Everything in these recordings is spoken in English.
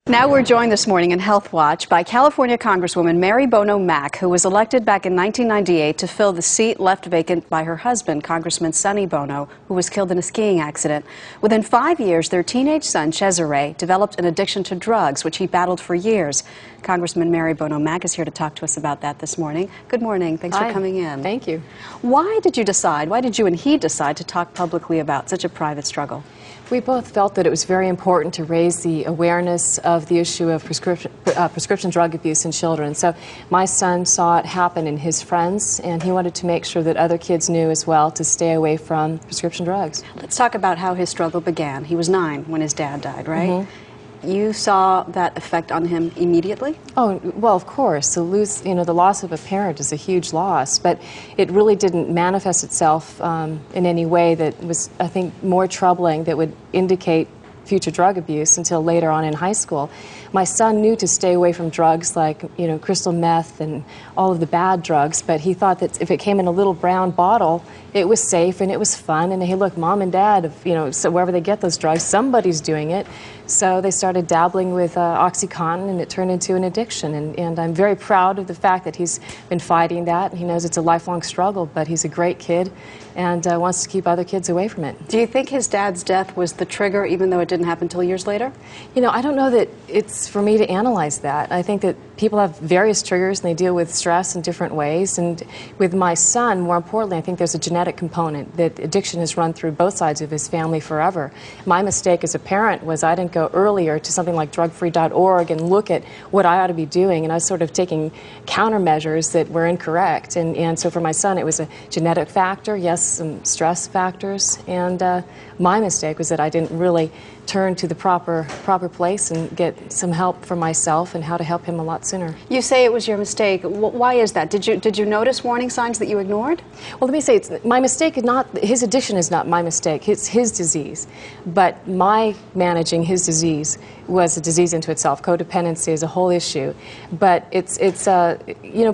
Now we're joined this morning in Health Watch by California Congresswoman Mary Bono Mack, who was elected back in 1998 to fill the seat left vacant by her husband, Congressman Sonny Bono, who was killed in a skiing accident. Within 5 years, their teenage son, Cesare, developed an addiction to drugs, which he battled for years. Congressman Mary Bono Mack is here to talk to us about that this morning. Good morning. Thanks for coming in. Thank you. Why did you and he decide to talk publicly about such a private struggle? We both felt that it was very important to raise the awareness of the issue of prescription drug abuse in children. So my son saw it happen in his friends, and he wanted to make sure that other kids knew as well to stay away from prescription drugs. Let's talk about how his struggle began. He was 9 when his dad died, right? Mm-hmm. You saw that effect on him immediately? Oh, well, of course. The loss of a parent is a huge loss, but it really didn't manifest itself in any way that was, I think, more troubling that would indicate future drug abuse until later on in high school. My son knew to stay away from drugs like, crystal meth and all of the bad drugs, but he thought that if it came in a little brown bottle, it was safe and it was fun. And hey, look, mom and dad, so wherever they get those drugs, somebody's doing it. So they started dabbling with OxyContin, and it turned into an addiction. And I'm very proud of the fact that he's been fighting that. He knows it's a lifelong struggle, but he's a great kid and wants to keep other kids away from it. Do you think his dad's death was the trigger, even though it didn't happen until years later? I don't know that it's for me to analyze that. I think that people have various triggers and they deal with stress in different ways. And with my son, more importantly, I think there's a genetic component that addiction has run through both sides of his family forever. My mistake as a parent was I didn't go earlier to something like drugfree.org and look at what I ought to be doing, and I was sort of taking countermeasures that were incorrect. And so for my son, it was a genetic factor, yes, some stress factors, and my mistake was that I didn't really turn to the proper place and get some help for myself and how to help him a lot sooner. You say it was your mistake. Why is that? Did you notice warning signs that you ignored? Well, let me say, my mistake is not, his addiction is not my mistake. It's his disease. But my managing his disease was a disease into itself. Codependency is a whole issue. But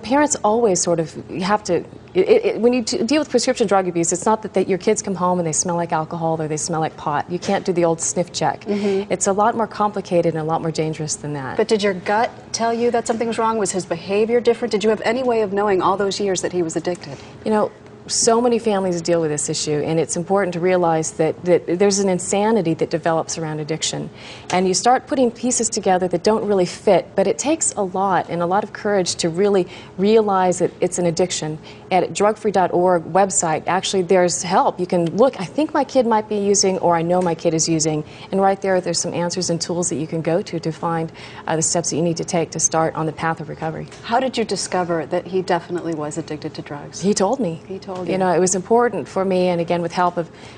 parents always sort of have to, when you deal with prescription drug abuse, it's not that your kids come home and they smell like alcohol or they smell like pot. You can't do the old sniff check. Mm-hmm. It's a lot more complicated and a lot more dangerous than that. But did your gut tell you that something was wrong? Was his behavior different? Did you have any way of knowing all those years that he was addicted? So many families deal with this issue, and it's important to realize that there's an insanity that develops around addiction. And you start putting pieces together that don't really fit, but it takes a lot and a lot of courage to really realize that it's an addiction. At drugfree.org website, actually there's help. You can look, I think my kid might be using, or I know my kid is using, and right there's some answers and tools that you can go to find the steps that you need to take to start on the path of recovery. How did you discover that he definitely was addicted to drugs? He told me. He told you. It was important for me, and again, with help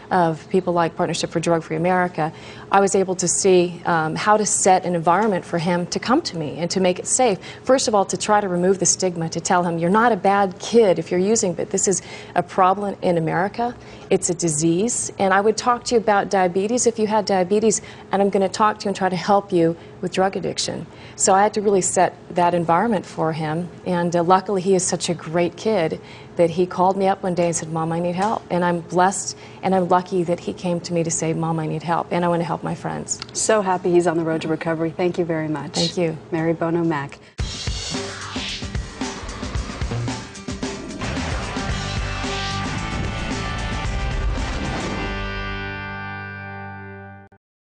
of people like Partnership for Drug-Free America, I was able to see how to set an environment for him to come to me and to make it safe. First of all, to try to remove the stigma, to tell him, you're not a bad kid if you're using, but this is a problem in America. It's a disease, and I would talk to you about diabetes if you had diabetes, and I'm going to talk to you and try to help you with drug addiction. So I had to really set that environment for him, and luckily he is such a great kid that he called me up one day and said, Mom, I need help. And I'm blessed and I'm lucky that he came to me to say, Mom, I need help, and I want to help my friends. So happy he's on the road to recovery. Thank you very much. Thank you. Mary Bono Mack.